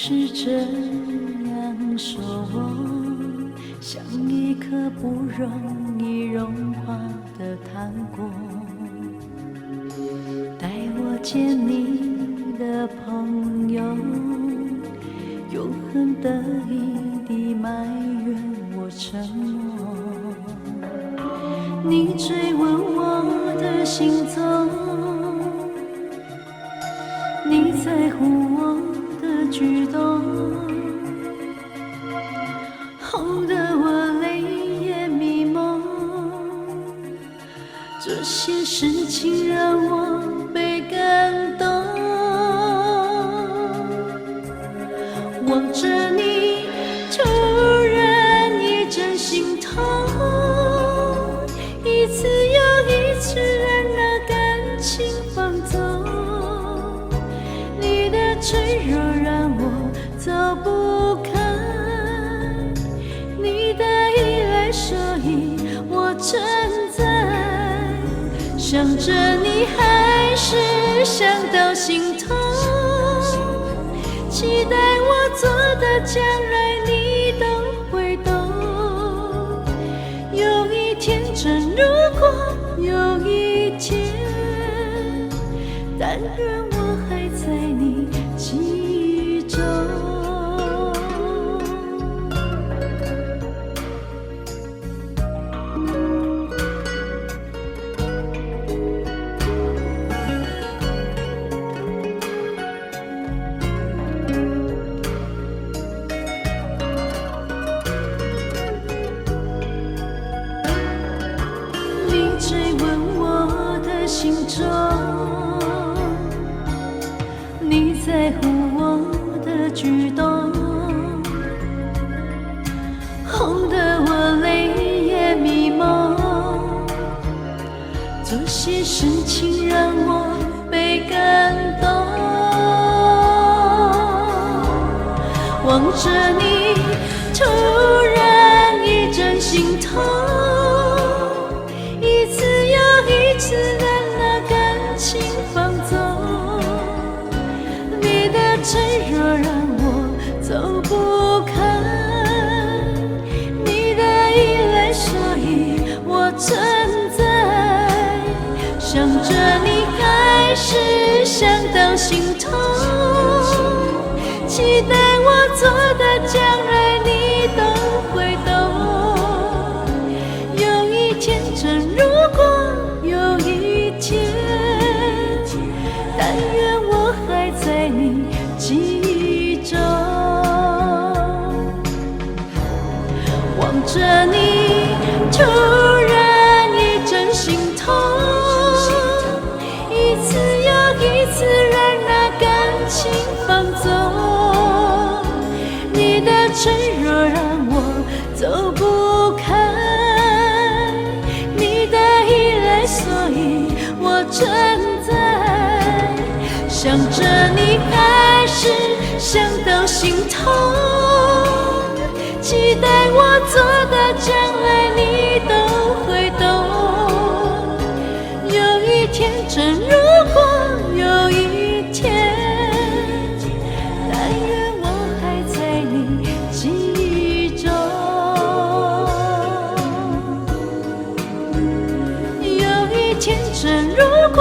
是这样说我，像一颗不容易融化的糖果。待我见你的朋友，又很得意地埋怨我沉默。你追问我的行踪，你在乎我的举动，哄得我泪眼迷蒙。这些事情让我被感动，望着你，突然一阵心痛，一次又一次让那感情放纵。你的脆弱让我走不开，你的依赖，所以我存在。想着你还是想到心痛，期待我做的将来你都会懂。有一天，真如果有一天，但愿我还在你记忆中。你追问我的行踪，你在乎我的举动，哄得我泪眼迷蒙。这些事情让我被感动，望着你，突然一阵心痛，一次又一次让那感情放纵。你的脆弱让我走不开，你的依赖，所以我存在。想着你还是想到心痛，期待我做的将来你都会懂。有一天，真如果有一天，但愿我还在你记忆中。望着你，突然一阵心痛，一次又一次让那感情放纵。你的脆弱让我走不开，你的依赖，所以我存在。想着你还是想到心痛，期待我做的将来你都会懂。有一天，真如果有一天，但愿我还在你记忆中。有一天，真如果